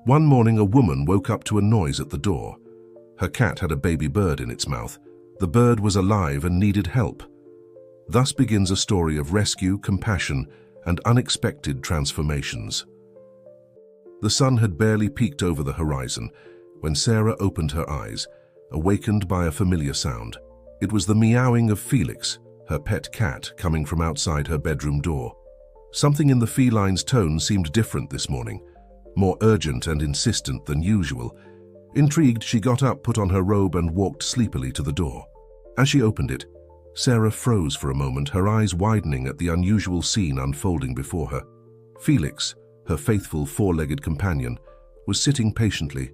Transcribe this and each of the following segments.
One morning, a woman woke up to a noise at the door. Her cat had a baby bird in its mouth. The bird was alive and needed help. Thus begins a story of rescue, compassion, and unexpected transformations. The sun had barely peeked over the horizon when Sarah opened her eyes, awakened by a familiar sound. It was the meowing of Felix, her pet cat, coming from outside her bedroom door. Something in the feline's tone seemed different this morning, more urgent and insistent than usual. Intrigued, she got up, put on her robe, and walked sleepily to the door. As she opened it, Sarah froze for a moment, her eyes widening at the unusual scene unfolding before her. Felix, her faithful four-legged companion, was sitting patiently,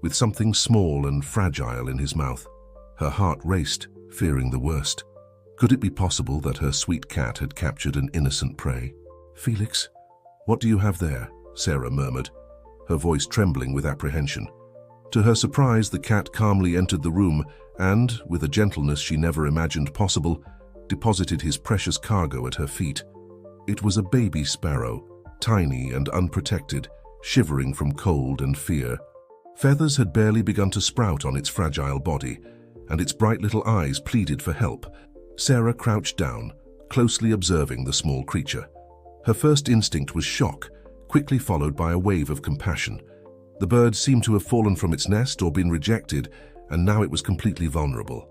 with something small and fragile in his mouth. Her heart raced, fearing the worst. Could it be possible that her sweet cat had captured an innocent prey? "Felix, what do you have there?" Sarah murmured, her voice trembling with apprehension. To her surprise, the cat calmly entered the room and, with a gentleness she never imagined possible, deposited his precious cargo at her feet. It was a baby sparrow, tiny and unprotected, shivering from cold and fear. Feathers had barely begun to sprout on its fragile body, and its bright little eyes pleaded for help. Sarah crouched down, closely observing the small creature. Her first instinct was shock, quickly followed by a wave of compassion. The bird seemed to have fallen from its nest or been rejected, and now it was completely vulnerable.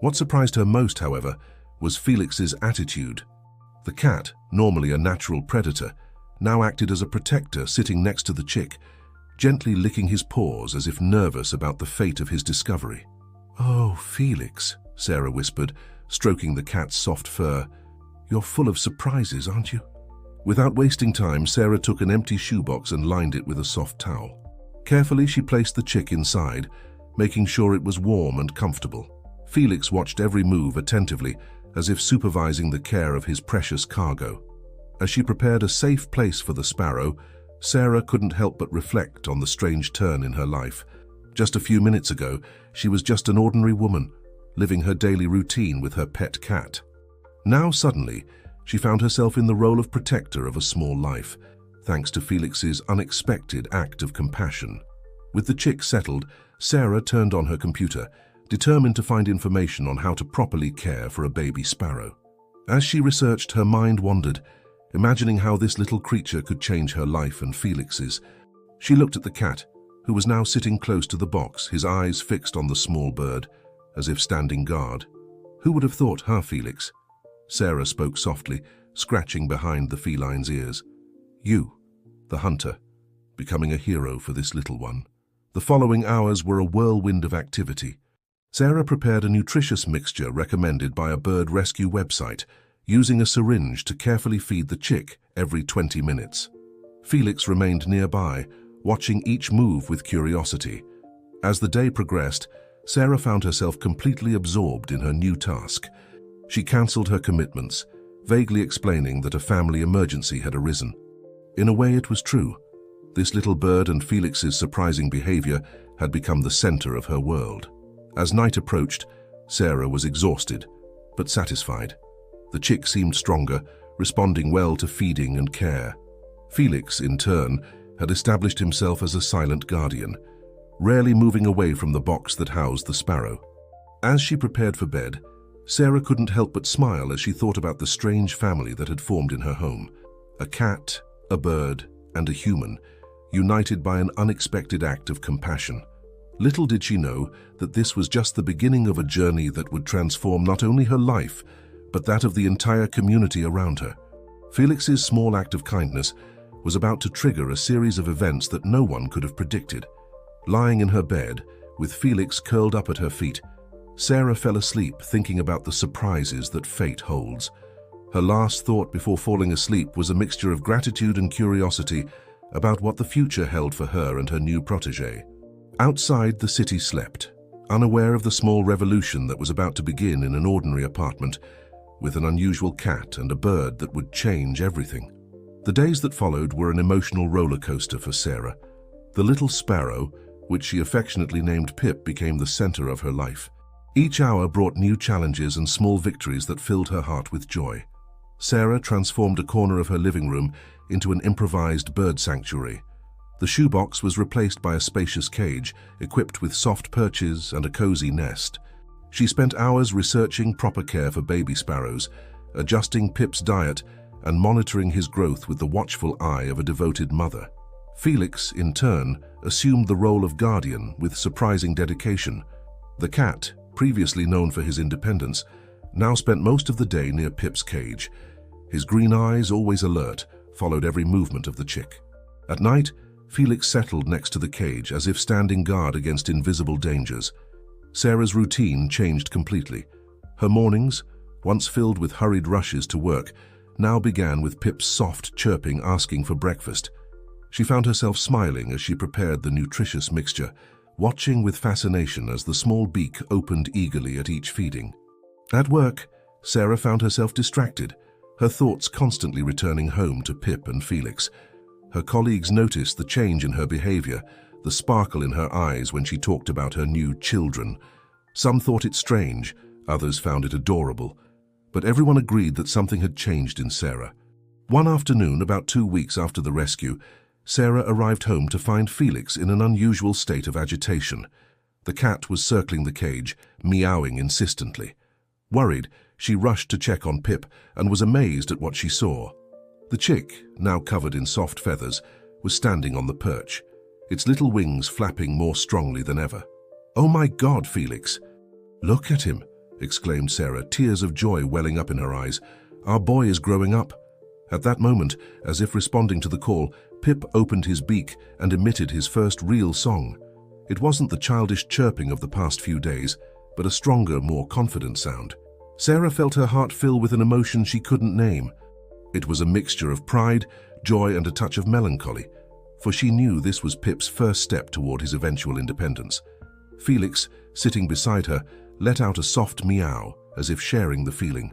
What surprised her most, however, was Felix's attitude. The cat, normally a natural predator, now acted as a protector, sitting next to the chick, gently licking his paws as if nervous about the fate of his discovery. "Oh, Felix," Sarah whispered, stroking the cat's soft fur. "You're full of surprises, aren't you?" Without wasting time, Sarah took an empty shoebox and lined it with a soft towel. Carefully, she placed the chick inside, making sure it was warm and comfortable. Felix watched every move attentively, as if supervising the care of his precious cargo. As she prepared a safe place for the sparrow, Sarah couldn't help but reflect on the strange turn in her life. Just a few minutes ago, she was just an ordinary woman, living her daily routine with her pet cat. Now, suddenly, she found herself in the role of protector of a small life, thanks to Felix's unexpected act of compassion. With the chick settled, Sarah turned on her computer, determined to find information on how to properly care for a baby sparrow. As she researched, her mind wandered, imagining how this little creature could change her life and Felix's. She looked at the cat, who was now sitting close to the box, his eyes fixed on the small bird, as if standing guard. "Who would have thought, huh, Felix?" Sarah spoke softly, scratching behind the feline's ears. "You, the hunter, becoming a hero for this little one." The following hours were a whirlwind of activity. Sarah prepared a nutritious mixture recommended by a bird rescue website, using a syringe to carefully feed the chick every 20 minutes. Felix remained nearby, watching each move with curiosity. As the day progressed, Sarah found herself completely absorbed in her new task. She cancelled her commitments, vaguely explaining that a family emergency had arisen. In a way, it was true. This little bird and Felix's surprising behavior had become the center of her world. As night approached, Sarah was exhausted, but satisfied. The chick seemed stronger, responding well to feeding and care. Felix, in turn, had established himself as a silent guardian, rarely moving away from the box that housed the sparrow. As she prepared for bed, Sarah couldn't help but smile as she thought about the strange family that had formed in her home. A cat, a bird, and a human, united by an unexpected act of compassion. Little did she know that this was just the beginning of a journey that would transform not only her life, but that of the entire community around her. Felix's small act of kindness was about to trigger a series of events that no one could have predicted. Lying in her bed, with Felix curled up at her feet, Sarah fell asleep thinking about the surprises that fate holds. Her last thought before falling asleep was a mixture of gratitude and curiosity about what the future held for her and her new protégé. Outside, the city slept, unaware of the small revolution that was about to begin in an ordinary apartment, with an unusual cat and a bird that would change everything. The days that followed were an emotional roller coaster for Sarah. The little sparrow, which she affectionately named Pip, became the center of her life. Each hour brought new challenges and small victories that filled her heart with joy. Sarah transformed a corner of her living room into an improvised bird sanctuary. The shoebox was replaced by a spacious cage, equipped with soft perches and a cozy nest. She spent hours researching proper care for baby sparrows, adjusting Pip's diet, and monitoring his growth with the watchful eye of a devoted mother. Felix, in turn, assumed the role of guardian with surprising dedication. The cat, previously known for his independence, now spent most of the day near Pip's cage. His green eyes, always alert, followed every movement of the chick. At night, Felix settled next to the cage as if standing guard against invisible dangers. Sarah's routine changed completely. Her mornings, once filled with hurried rushes to work, now began with Pip's soft chirping asking for breakfast. She found herself smiling as she prepared the nutritious mixture, watching with fascination as the small beak opened eagerly at each feeding. At work, Sarah found herself distracted, her thoughts constantly returning home to Pip and Felix. Her colleagues noticed the change in her behavior, the sparkle in her eyes when she talked about her new children. Some thought it strange, others found it adorable, but everyone agreed that something had changed in Sarah. One afternoon, about 2 weeks after the rescue, Sarah arrived home to find Felix in an unusual state of agitation. The cat was circling the cage, meowing insistently. Worried, she rushed to check on Pip and was amazed at what she saw. The chick, now covered in soft feathers, was standing on the perch, its little wings flapping more strongly than ever. "Oh my God, Felix! Look at him!" exclaimed Sarah, tears of joy welling up in her eyes. "Our boy is growing up." At that moment, as if responding to the call, Pip opened his beak and emitted his first real song. It wasn't the childish chirping of the past few days, but a stronger, more confident sound. Sarah felt her heart fill with an emotion she couldn't name. It was a mixture of pride, joy, and a touch of melancholy, for she knew this was Pip's first step toward his eventual independence. Felix, sitting beside her, let out a soft meow, as if sharing the feeling.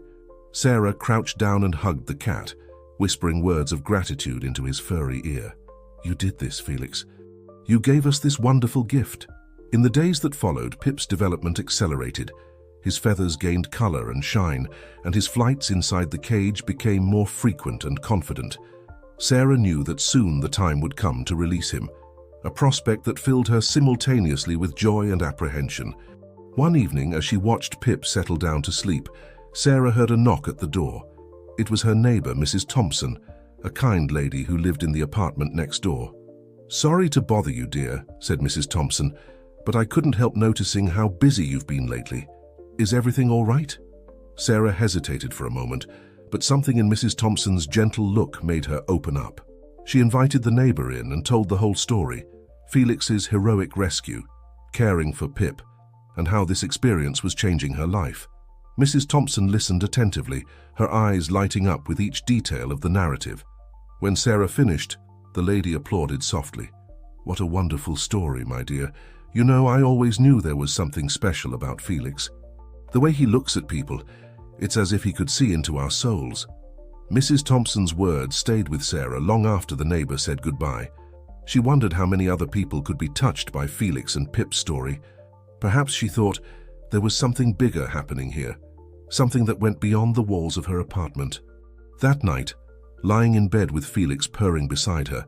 Sarah crouched down and hugged the cat, whispering words of gratitude into his furry ear. "You did this, Felix. You gave us this wonderful gift." In the days that followed, Pip's development accelerated. His feathers gained color and shine, and his flights inside the cage became more frequent and confident. Sarah knew that soon the time would come to release him, a prospect that filled her simultaneously with joy and apprehension. One evening, as she watched Pip settle down to sleep, Sarah heard a knock at the door. It was her neighbor, Mrs. Thompson, a kind lady who lived in the apartment next door. "Sorry to bother you, dear," said Mrs. Thompson, "but I couldn't help noticing how busy you've been lately. Is everything all right?" Sarah hesitated for a moment, but something in Mrs. Thompson's gentle look made her open up. She invited the neighbor in and told the whole story, Felix's heroic rescue, caring for Pip, and how this experience was changing her life. Mrs. Thompson listened attentively, her eyes lighting up with each detail of the narrative. When Sarah finished, the lady applauded softly. "What a wonderful story, my dear. You know, I always knew there was something special about Felix. The way he looks at people, it's as if he could see into our souls." Mrs. Thompson's words stayed with Sarah long after the neighbor said goodbye. She wondered how many other people could be touched by Felix and Pip's story. Perhaps, she thought, there was something bigger happening here, something that went beyond the walls of her apartment. That night, lying in bed with Felix purring beside her,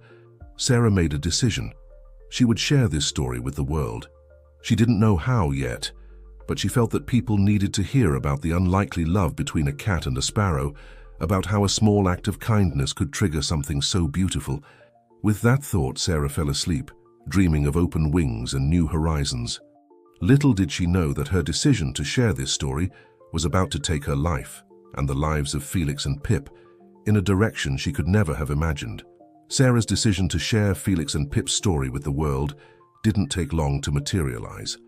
Sarah made a decision. She would share this story with the world. She didn't know how yet, but she felt that people needed to hear about the unlikely love between a cat and a sparrow, about how a small act of kindness could trigger something so beautiful. With that thought, Sarah fell asleep, dreaming of open wings and new horizons. Little did she know that her decision to share this story was about to take her life, and the lives of Felix and Pip, in a direction she could never have imagined. Sarah's decision to share Felix and Pip's story with the world didn't take long to materialize.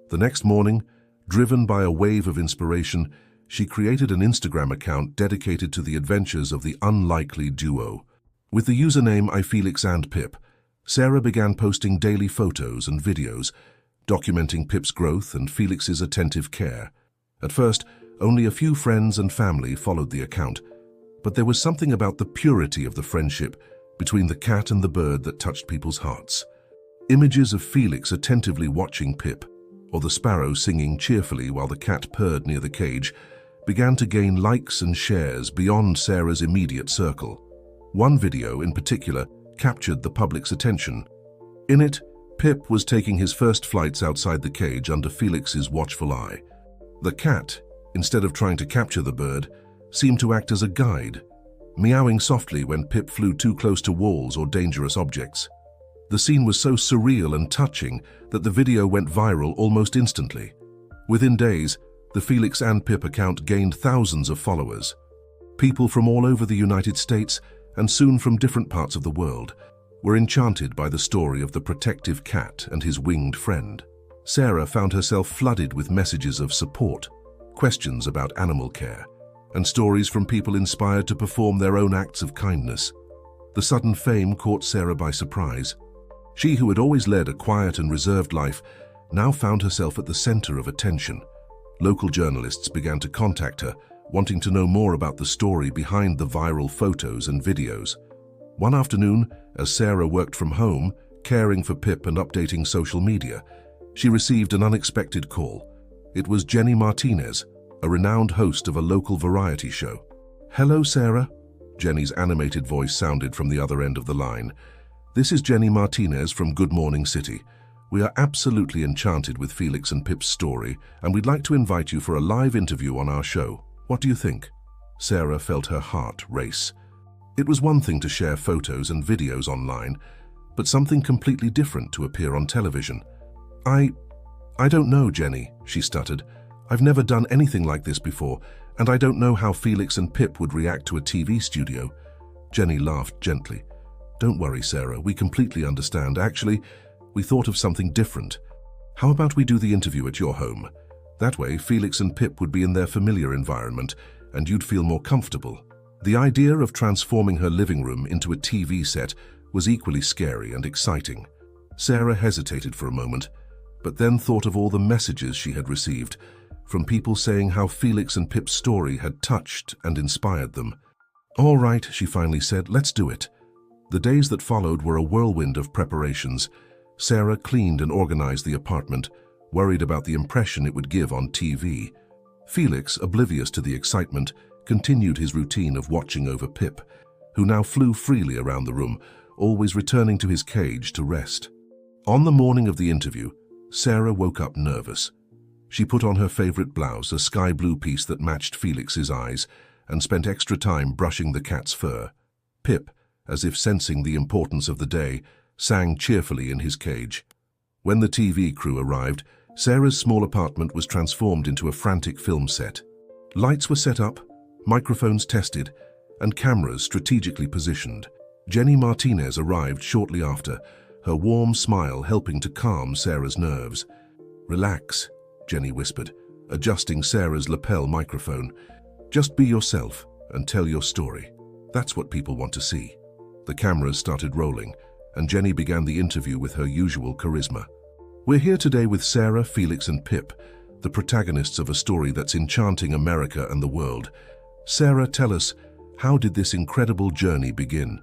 The next morning, driven by a wave of inspiration, she created an Instagram account dedicated to the adventures of the unlikely duo. With the username iFelixandPip, Sarah began posting daily photos and videos, documenting Pip's growth and Felix's attentive care. At first, only a few friends and family followed the account, but there was something about the purity of the friendship between the cat and the bird that touched people's hearts. Images of Felix attentively watching Pip, or the sparrow singing cheerfully while the cat purred near the cage, began to gain likes and shares beyond Sarah's immediate circle. One video in particular captured the public's attention, In it, Pip was taking his first flights outside the cage under Felix's watchful eye. The cat, instead of trying to capture the bird, seemed to act as a guide, meowing softly when Pip flew too close to walls or dangerous objects. The scene was so surreal and touching that the video went viral almost instantly. Within days, the Felix and Pip account gained thousands of followers. People from all over the United States, and soon from different parts of the world, were enchanted by the story of the protective cat and his winged friend. Sarah found herself flooded with messages of support, questions about animal care, and stories from people inspired to perform their own acts of kindness. The sudden fame caught Sarah by surprise. She, who had always led a quiet and reserved life, now found herself at the center of attention. Local journalists began to contact her, wanting to know more about the story behind the viral photos and videos. One afternoon, as Sarah worked from home, caring for Pip and updating social media, she received an unexpected call. It was Jenny Martinez, a renowned host of a local variety show. "Hello, Sarah," Jenny's animated voice sounded from the other end of the line. "This is Jenny Martinez from Good Morning City. We are absolutely enchanted with Felix and Pip's story, and we'd like to invite you for a live interview on our show. What do you think?" Sarah felt her heart race. It was one thing to share photos and videos online, but something completely different to appear on television. I don't know, Jenny," she stuttered. "I've never done anything like this before, and I don't know how Felix and Pip would react to a TV studio." Jenny laughed gently. "Don't worry, Sarah, we completely understand. Actually, we thought of something different. How about we do the interview at your home? That way, Felix and Pip would be in their familiar environment, and you'd feel more comfortable." The idea of transforming her living room into a TV set was equally scary and exciting. Sarah hesitated for a moment, but then thought of all the messages she had received, from people saying how Felix and Pip's story had touched and inspired them. "All right," she finally said, "let's do it." The days that followed were a whirlwind of preparations. Sarah cleaned and organized the apartment, worried about the impression it would give on TV. Felix, oblivious to the excitement, continued his routine of watching over Pip, who now flew freely around the room, always returning to his cage to rest. On the morning of the interview, Sarah woke up nervous. She put on her favorite blouse, a sky blue piece that matched Felix's eyes, and spent extra time brushing the cat's fur. Pip, as if sensing the importance of the day, sang cheerfully in his cage. When the TV crew arrived, Sarah's small apartment was transformed into a frantic film set. Lights were set up, microphones tested, and cameras strategically positioned. Jenny Martinez arrived shortly after, her warm smile helping to calm Sarah's nerves. "Relax," Jenny whispered, adjusting Sarah's lapel microphone. "Just be yourself and tell your story. That's what people want to see." The cameras started rolling, and Jenny began the interview with her usual charisma. "We're here today with Sarah, Felix, and Pip, the protagonists of a story that's enchanting America and the world. Sarah, tell us, how did this incredible journey begin?"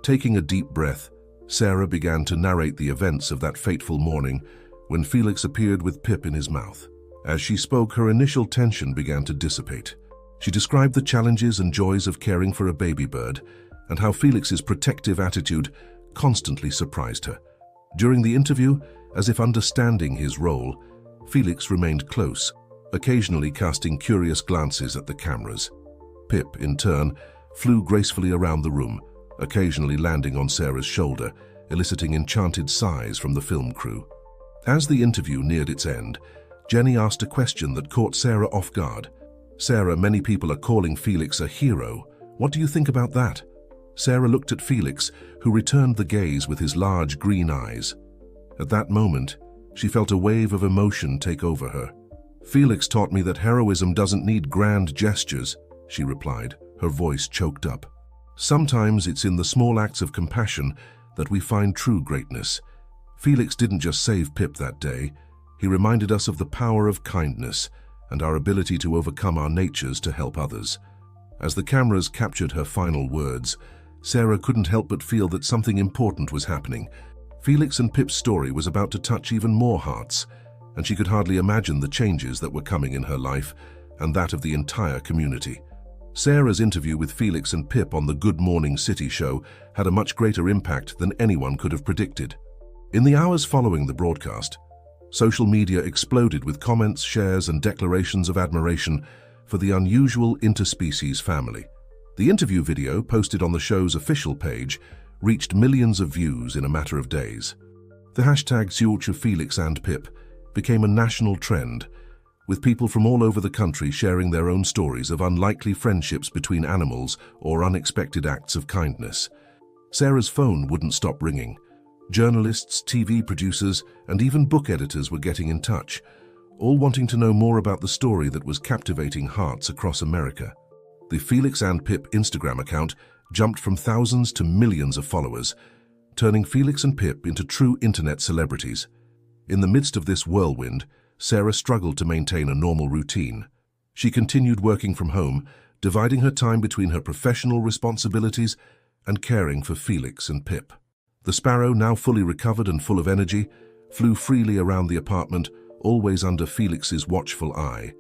Taking a deep breath, Sarah began to narrate the events of that fateful morning when Felix appeared with Pip in his mouth. As she spoke, her initial tension began to dissipate. She described the challenges and joys of caring for a baby bird and how Felix's protective attitude constantly surprised her. During the interview, as if understanding his role, Felix remained close, occasionally casting curious glances at the cameras. Pip, in turn, flew gracefully around the room, occasionally landing on Sarah's shoulder, eliciting enchanted sighs from the film crew. As the interview neared its end, Jenny asked a question that caught Sarah off guard. "Sarah, many people are calling Felix a hero. What do you think about that?" Sarah looked at Felix, who returned the gaze with his large green eyes. At that moment, she felt a wave of emotion take over her. "Felix taught me that heroism doesn't need grand gestures," she replied, her voice choked up. "Sometimes it's in the small acts of compassion that we find true greatness." Felix didn't just save Pip that day, he reminded us of the power of kindness and our ability to overcome our natures to help others. As the cameras captured her final words, Sarah couldn't help but feel that something important was happening. Felix and Pip's story was about to touch even more hearts, and she could hardly imagine the changes that were coming in her life and that of the entire community. Sarah's interview with Felix and Pip on the Good Morning City show had a much greater impact than anyone could have predicted. In the hours following the broadcast, social media exploded with comments, shares, and declarations of admiration for the unusual interspecies family. The interview video, posted on the show's official page, reached millions of views in a matter of days. The hashtag Zülche Felix and Pip became a national trend, with people from all over the country sharing their own stories of unlikely friendships between animals or unexpected acts of kindness. Sarah's phone wouldn't stop ringing. Journalists, TV producers, and even book editors were getting in touch, all wanting to know more about the story that was captivating hearts across America. The Felix and Pip Instagram account jumped from thousands to millions of followers, turning Felix and Pip into true internet celebrities. In the midst of this whirlwind, Sarah struggled to maintain a normal routine. She continued working from home, dividing her time between her professional responsibilities and caring for Felix and Pip. The sparrow, now fully recovered and full of energy, flew freely around the apartment, always under Felix's watchful eye.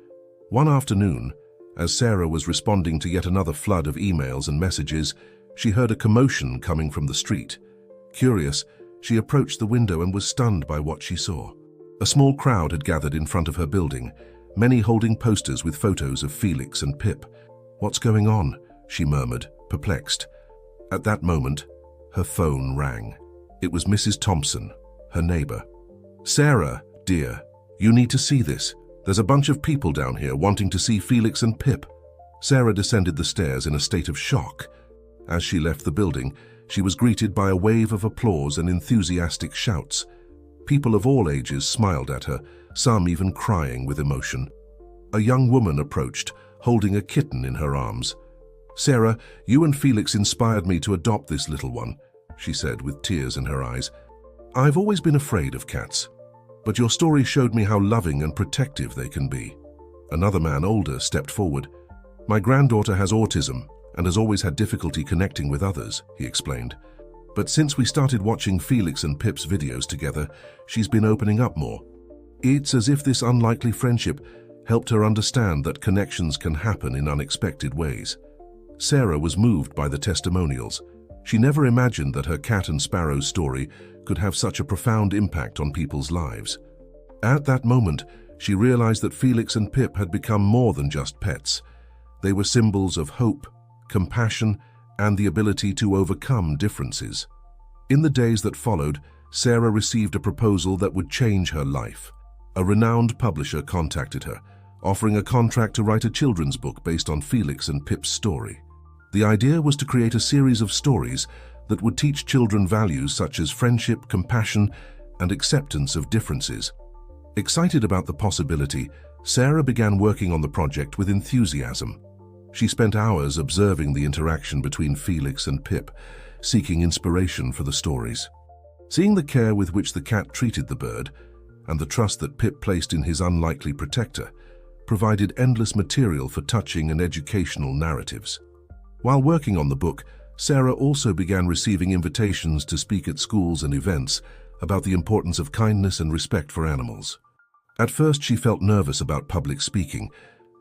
One afternoon, as Sarah was responding to yet another flood of emails and messages, she heard a commotion coming from the street. Curious, she approached the window and was stunned by what she saw. A small crowd had gathered in front of her building, many holding posters with photos of Felix and Pip. "What's going on?" she murmured, perplexed. At that moment, her phone rang. It was Mrs. Thompson, her neighbor. "Sarah, dear, you need to see this. There's a bunch of people down here wanting to see Felix and Pip." Sarah descended the stairs in a state of shock. As she left the building, she was greeted by a wave of applause and enthusiastic shouts. People of all ages smiled at her, some even crying with emotion. A young woman approached, holding a kitten in her arms. "Sarah, you and Felix inspired me to adopt this little one," she said with tears in her eyes. "I've always been afraid of cats, but your story showed me how loving and protective they can be." Another man, older, stepped forward. "My granddaughter has autism and has always had difficulty connecting with others," he explained. "But since we started watching Felix and Pip's videos together, she's been opening up more. It's as if this unlikely friendship helped her understand that connections can happen in unexpected ways." Sarah was moved by the testimonials. She never imagined that her cat and sparrow's story could have such a profound impact on people's lives. At that moment, she realized that Felix and Pip had become more than just pets. They were symbols of hope, compassion, and the ability to overcome differences. In the days that followed, Sarah received a proposal that would change her life. A renowned publisher contacted her, offering a contract to write a children's book based on Felix and Pip's story. The idea was to create a series of stories that would teach children values such as friendship, compassion, and acceptance of differences. Excited about the possibility, Sarah began working on the project with enthusiasm. She spent hours observing the interaction between Felix and Pip, seeking inspiration for the stories. Seeing the care with which the cat treated the bird, and the trust that Pip placed in his unlikely protector, provided endless material for touching and educational narratives. While working on the book, Sarah also began receiving invitations to speak at schools and events about the importance of kindness and respect for animals. At first, she felt nervous about public speaking,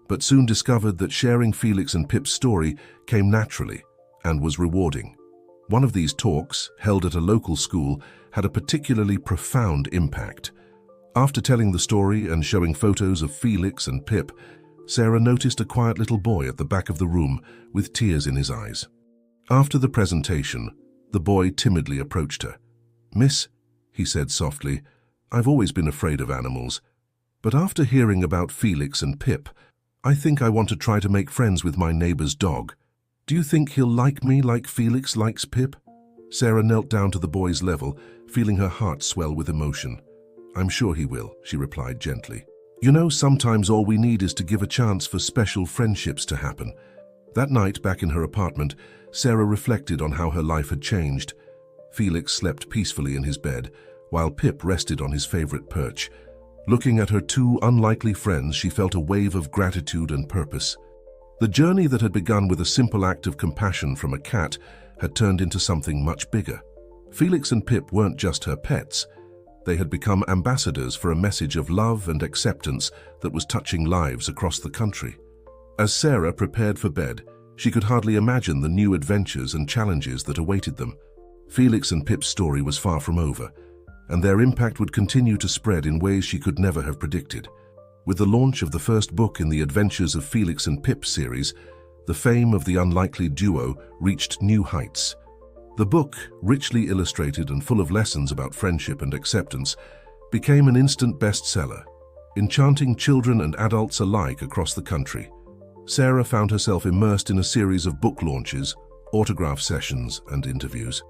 but soon discovered that sharing Felix and Pip's story came naturally and was rewarding. One of these talks, held at a local school, had a particularly profound impact. After telling the story and showing photos of Felix and Pip, Sarah noticed a quiet little boy at the back of the room with tears in his eyes. After the presentation, the boy timidly approached her. "Miss," he said softly, "I've always been afraid of animals, but after hearing about Felix and Pip, I think I want to try to make friends with my neighbor's dog. Do you think he'll like me like Felix likes Pip?" Sarah knelt down to the boy's level, feeling her heart swell with emotion. "I'm sure he will," she replied gently. "You know, sometimes all we need is to give a chance for special friendships to happen." That night, back in her apartment, Sarah reflected on how her life had changed. Felix slept peacefully in his bed, while Pip rested on his favorite perch. Looking at her two unlikely friends, she felt a wave of gratitude and purpose. The journey that had begun with a simple act of compassion from a cat had turned into something much bigger. Felix and Pip weren't just her pets. They had become ambassadors for a message of love and acceptance that was touching lives across the country. As Sarah prepared for bed, she could hardly imagine the new adventures and challenges that awaited them. Felix and Pip's story was far from over, and their impact would continue to spread in ways she could never have predicted. With the launch of the first book in the Adventures of Felix and Pip series, the fame of the unlikely duo reached new heights. The book, richly illustrated and full of lessons about friendship and acceptance, became an instant bestseller, enchanting children and adults alike across the country. Sarah found herself immersed in a series of book launches, autograph sessions, and interviews.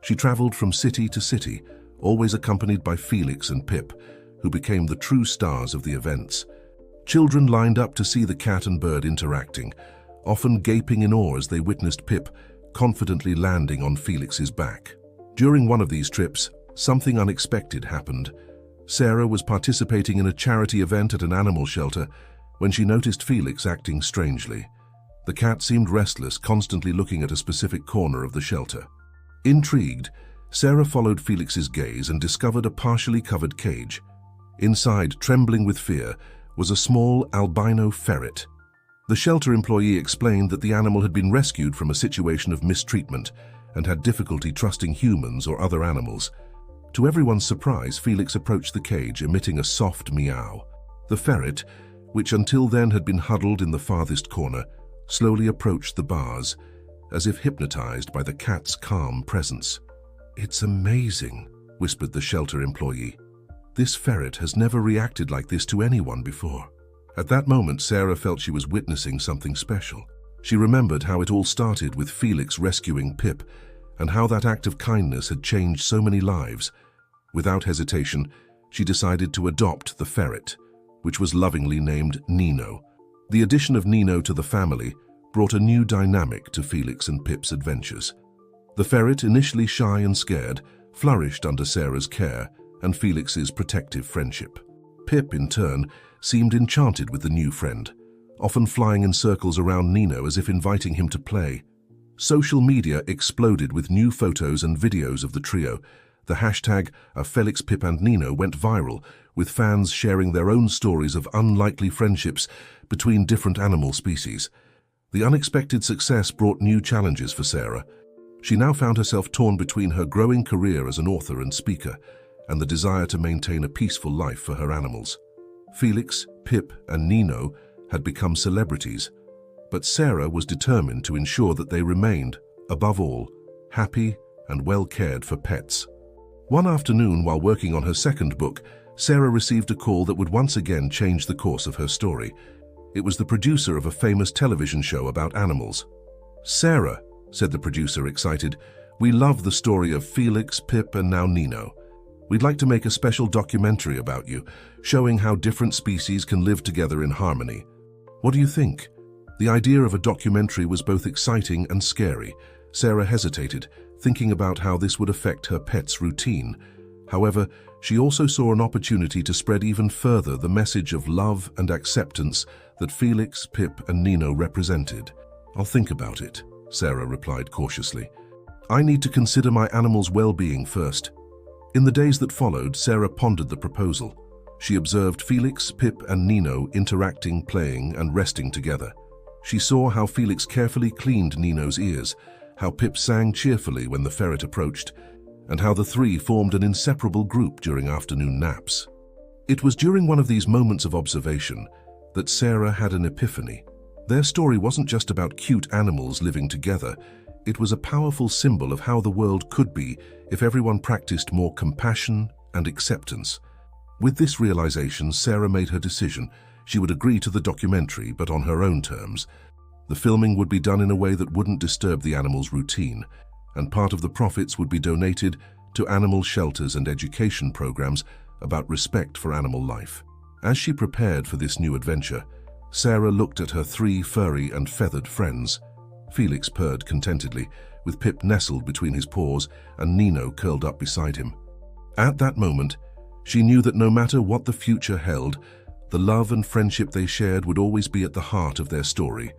She traveled from city to city, always accompanied by Felix and Pip, who became the true stars of the events. Children lined up to see the cat and bird interacting, often gaping in awe as they witnessed Pip confidently landing on Felix's back. During one of these trips, something unexpected happened. Sarah was participating in a charity event at an animal shelter when she noticed Felix acting strangely. The cat seemed restless, constantly looking at a specific corner of the shelter. Intrigued, Sarah followed Felix's gaze and discovered a partially covered cage. Inside, trembling with fear, was a small albino ferret. The shelter employee explained that the animal had been rescued from a situation of mistreatment and had difficulty trusting humans or other animals. To everyone's surprise, Felix approached the cage, emitting a soft meow. The ferret, which until then had been huddled in the farthest corner, slowly approached the bars, as if hypnotized by the cat's calm presence. "It's amazing," whispered the shelter employee. "This ferret has never reacted like this to anyone before." At that moment, Sarah felt she was witnessing something special. She remembered how it all started with Felix rescuing Pip, and how that act of kindness had changed so many lives. Without hesitation, she decided to adopt the ferret, which was lovingly named Nino. The addition of Nino to the family brought a new dynamic to Felix and Pip's adventures. The ferret, initially shy and scared, flourished under Sarah's care and Felix's protective friendship. Pip, in turn, seemed enchanted with the new friend, often flying in circles around Nino as if inviting him to play. Social media exploded with new photos and videos of the trio. The hashtag #Felix, Pip and Nino went viral, with fans sharing their own stories of unlikely friendships between different animal species. The unexpected success brought new challenges for Sarah. She now found herself torn between her growing career as an author and speaker and the desire to maintain a peaceful life for her animals. Felix, Pip, and Nino had become celebrities, but Sarah was determined to ensure that they remained, above all, happy and well cared for pets. One afternoon, while working on her second book, Sarah received a call that would once again change the course of her story. It was the producer of a famous television show about animals. "Sarah," said the producer, excited, "we love the story of Felix, Pip, and now Nino. We'd like to make a special documentary about you, showing how different species can live together in harmony. What do you think?" The idea of a documentary was both exciting and scary. Sarah hesitated, thinking about how this would affect her pet's routine. However, she also saw an opportunity to spread even further the message of love and acceptance that Felix, Pip, and Nino represented. "I'll think about it," Sarah replied cautiously. "I need to consider my animals' well-being first." In the days that followed, Sarah pondered the proposal. She observed Felix, Pip, and Nino interacting, playing, and resting together. She saw how Felix carefully cleaned Nino's ears, how Pip sang cheerfully when the ferret approached, and how the three formed an inseparable group during afternoon naps. It was during one of these moments of observation that Sarah had an epiphany. Their story wasn't just about cute animals living together. It was a powerful symbol of how the world could be if everyone practiced more compassion and acceptance. With this realization, Sarah made her decision. She would agree to the documentary, but on her own terms. The filming would be done in a way that wouldn't disturb the animals' routine, and part of the profits would be donated to animal shelters and education programs about respect for animal life. As she prepared for this new adventure, Sarah looked at her three furry and feathered friends. Felix purred contentedly, with Pip nestled between his paws and Nino curled up beside him. At that moment, she knew that no matter what the future held, the love and friendship they shared would always be at the heart of their story.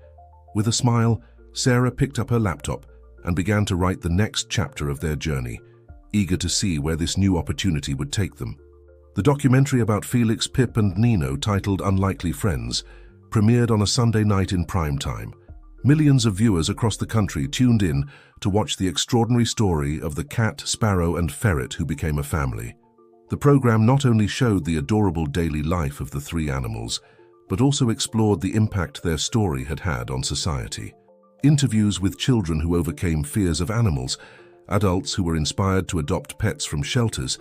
With a smile, Sarah picked up her laptop and began to write the next chapter of their journey, eager to see where this new opportunity would take them. The documentary about Felix, Pip, and Nino, titled Unlikely Friends, premiered on a Sunday night in prime time. Millions of viewers across the country tuned in to watch the extraordinary story of the cat, sparrow, and ferret who became a family. The program not only showed the adorable daily life of the three animals, but also explored the impact their story had had on society. Interviews with children who overcame fears of animals, adults who were inspired to adopt pets from shelters,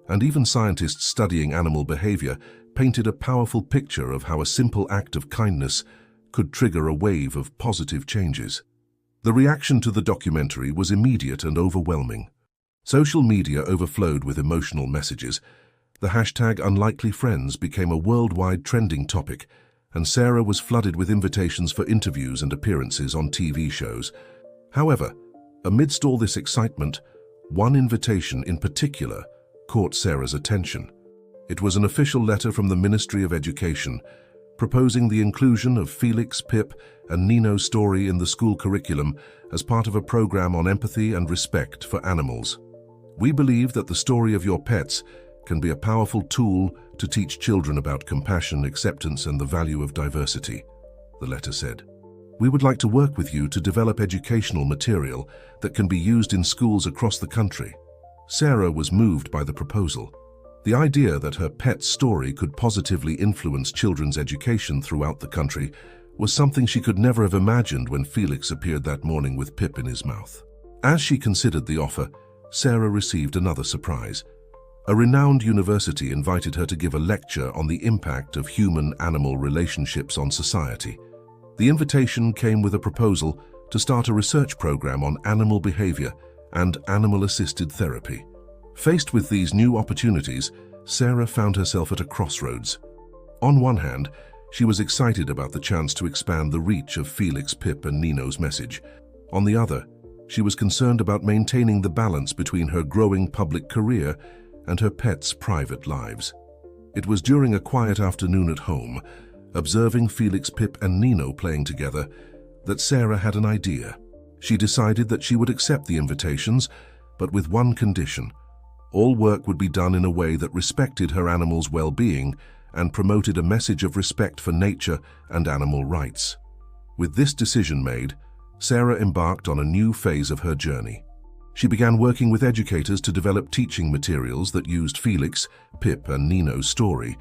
and even scientists studying animal behavior painted a powerful picture of how a simple act of kindness could trigger a wave of positive changes. The reaction to the documentary was immediate and overwhelming. Social media overflowed with emotional messages. The hashtag #UnlikelyFriends became a worldwide trending topic, and Sarah was flooded with invitations for interviews and appearances on TV shows. However, amidst all this excitement, one invitation in particular caught Sarah's attention. It was an official letter from the Ministry of Education, proposing the inclusion of Felix, Pip, and Nino's story in the school curriculum as part of a program on empathy and respect for animals. "We believe that the story of your pets can be a powerful tool to teach children about compassion, acceptance, and the value of diversity," the letter said. "We would like to work with you to develop educational material that can be used in schools across the country." Sarah was moved by the proposal. The idea that her pet's story could positively influence children's education throughout the country was something she could never have imagined when Felix appeared that morning with Pip in his mouth. As she considered the offer, Sarah received another surprise. A renowned university invited her to give a lecture on the impact of human-animal relationships on society. The invitation came with a proposal to start a research program on animal behavior and animal-assisted therapy. Faced with these new opportunities, Sarah found herself at a crossroads. On one hand, she was excited about the chance to expand the reach of Felix, Pip, and Nino's message. On the other, she was concerned about maintaining the balance between her growing public career and her pets' private lives. It was during a quiet afternoon at home, observing Felix, Pip, and Nino playing together, that Sarah had an idea. She decided that she would accept the invitations, but with one condition: all work would be done in a way that respected her animals' well-being and promoted a message of respect for nature and animal rights. With this decision made, Sarah embarked on a new phase of her journey. She began working with educators to develop teaching materials that used Felix, Pip, and Nino's story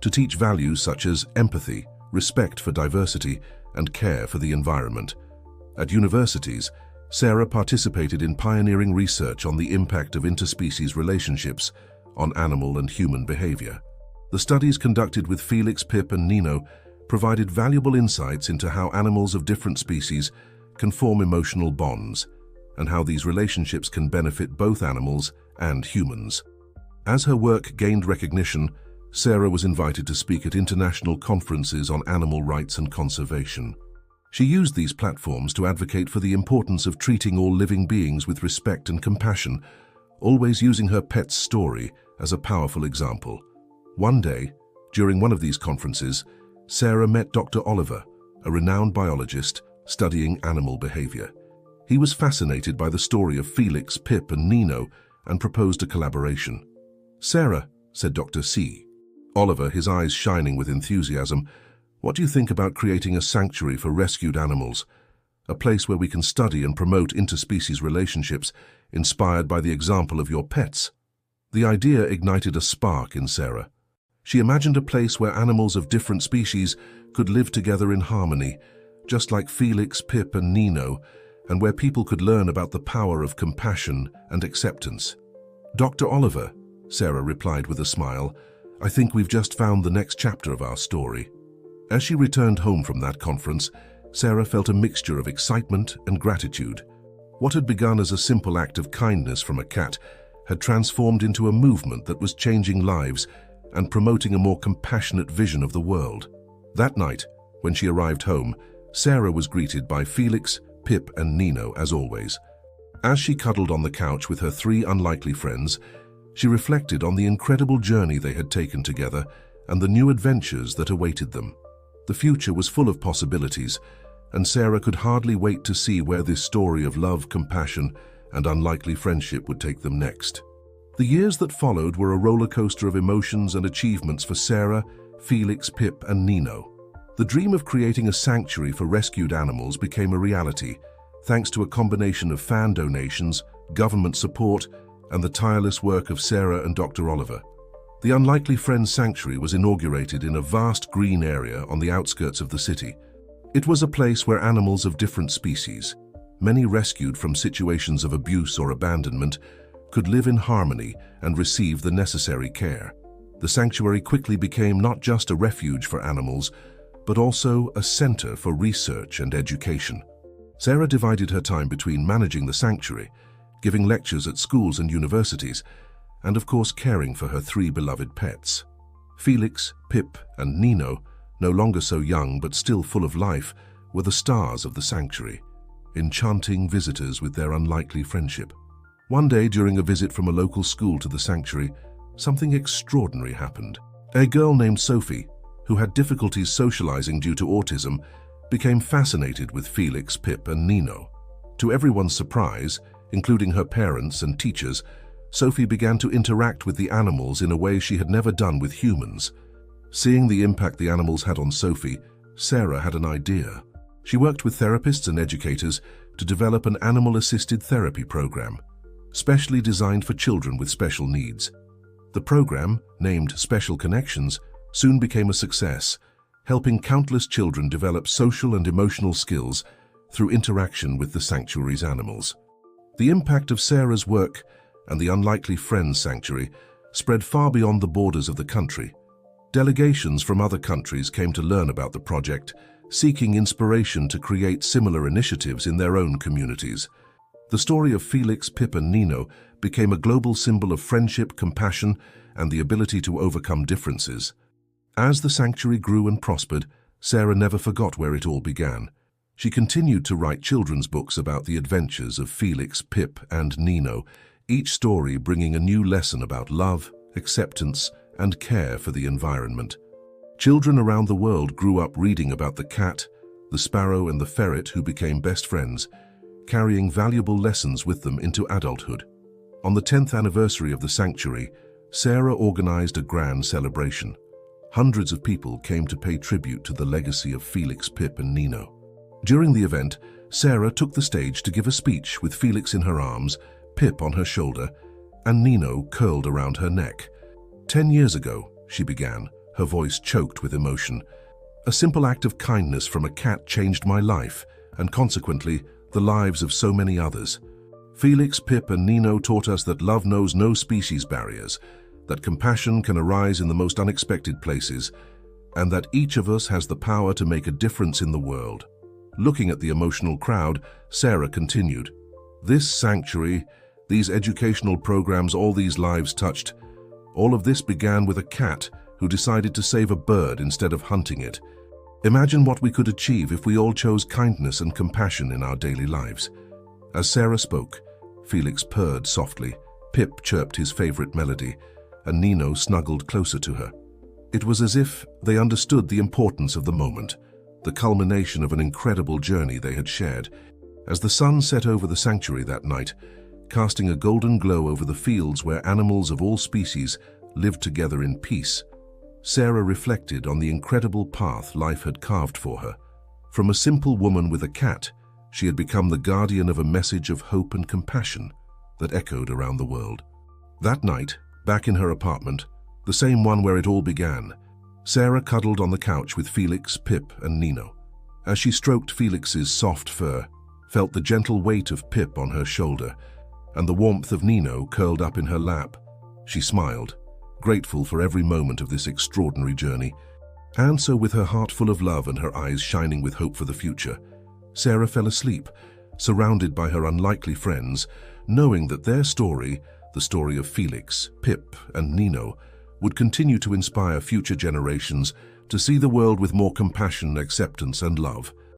to teach values such as empathy, respect for diversity, and care for the environment. At universities, Sarah participated in pioneering research on the impact of interspecies relationships on animal and human behavior. The studies conducted with Felix, Pip, and Nino provided valuable insights into how animals of different species can form emotional bonds, and how these relationships can benefit both animals and humans. As her work gained recognition, Sarah was invited to speak at international conferences on animal rights and conservation. She used these platforms to advocate for the importance of treating all living beings with respect and compassion, always using her pet's story as a powerful example. One day, during one of these conferences, Sarah met Dr. Oliver, a renowned biologist studying animal behavior. He was fascinated by the story of Felix, Pip, and Nino and proposed a collaboration. "Sarah," said Dr. C. Oliver, his eyes shining with enthusiasm, "what do you think about creating a sanctuary for rescued animals? A place where we can study and promote interspecies relationships inspired by the example of your pets?" The idea ignited a spark in Sarah. She imagined a place where animals of different species could live together in harmony, just like Felix, Pip, and Nino, and where people could learn about the power of compassion and acceptance. "Dr. Oliver," Sarah replied with a smile, "I think we've just found the next chapter of our story." As she returned home from that conference, Sarah felt a mixture of excitement and gratitude. What had begun as a simple act of kindness from a cat had transformed into a movement that was changing lives and promoting a more compassionate vision of the world. That night, when she arrived home, Sarah was greeted by Felix, Pip, and Nino as always. As she cuddled on the couch with her three unlikely friends, she reflected on the incredible journey they had taken together and the new adventures that awaited them. The future was full of possibilities, and Sarah could hardly wait to see where this story of love, compassion, and unlikely friendship would take them next. The years that followed were a roller coaster of emotions and achievements for Sarah, Felix, Pip, and Nino. The dream of creating a sanctuary for rescued animals became a reality, thanks to a combination of fan donations, government support, and the tireless work of Sarah and Dr. Oliver. The Unlikely Friends Sanctuary was inaugurated in a vast green area on the outskirts of the city. It was a place where animals of different species, many rescued from situations of abuse or abandonment, could live in harmony and receive the necessary care. The sanctuary quickly became not just a refuge for animals, but also a center for research and education. Sarah divided her time between managing the sanctuary, giving lectures at schools and universities, and of course caring for her 3 beloved pets. Felix, Pip, and Nino, no longer so young but still full of life, were the stars of the sanctuary, enchanting visitors with their unlikely friendship. One day, during a visit from a local school to the sanctuary, something extraordinary happened. A girl named Sophie, who had difficulties socializing due to autism, became fascinated with Felix, Pip, and Nino. To everyone's surprise, including her parents and teachers, Sophie began to interact with the animals in a way she had never done with humans. Seeing the impact the animals had on Sophie, Sarah had an idea. She worked with therapists and educators to develop an animal-assisted therapy program, specially designed for children with special needs. The program, named Special Connections, soon became a success, helping countless children develop social and emotional skills through interaction with the sanctuary's animals. The impact of Sarah's work and the Unlikely Friends Sanctuary spread far beyond the borders of the country. Delegations from other countries came to learn about the project, seeking inspiration to create similar initiatives in their own communities. The story of Felix, Pip, and Nino became a global symbol of friendship, compassion, and the ability to overcome differences. As the sanctuary grew and prospered, Sarah never forgot where it all began. She continued to write children's books about the adventures of Felix, Pip, and Nino, each story bringing a new lesson about love, acceptance, and care for the environment. Children around the world grew up reading about the cat, the sparrow, and the ferret who became best friends, carrying valuable lessons with them into adulthood. On the 10th anniversary of the sanctuary, Sarah organized a grand celebration. Hundreds of people came to pay tribute to the legacy of Felix, Pip, and Nino. During the event, Sarah took the stage to give a speech with Felix in her arms, Pip on her shoulder, and Nino curled around her neck. 10 years ago, she began, her voice choked with emotion. A simple act of kindness from a cat changed my life, and consequently, the lives of so many others. Felix, Pip, and Nino taught us that love knows no species barriers, that compassion can arise in the most unexpected places, and that each of us has the power to make a difference in the world. Looking at the emotional crowd, Sarah continued, "This sanctuary, these educational programs, all these lives touched, all of this began with a cat who decided to save a bird instead of hunting it. Imagine what we could achieve if we all chose kindness and compassion in our daily lives." As Sarah spoke, Felix purred softly, Pip chirped his favorite melody, and Nino snuggled closer to her. It was as if they understood the importance of the moment, the culmination of an incredible journey they had shared. As the sun set over the sanctuary that night, casting a golden glow over the fields where animals of all species lived together in peace, Sarah reflected on the incredible path life had carved for her. From a simple woman with a cat, she had become the guardian of a message of hope and compassion that echoed around the world. That night, back in her apartment, the same one where it all began, Sarah cuddled on the couch with Felix, Pip, and Nino. As she stroked Felix's soft fur, felt the gentle weight of Pip on her shoulder, and the warmth of Nino curled up in her lap, she smiled, grateful for every moment of this extraordinary journey. And so, with her heart full of love and her eyes shining with hope for the future, Sarah fell asleep, surrounded by her unlikely friends, knowing that their story, the story of Felix, Pip, and Nino, would continue to inspire future generations to see the world with more compassion, acceptance, and love.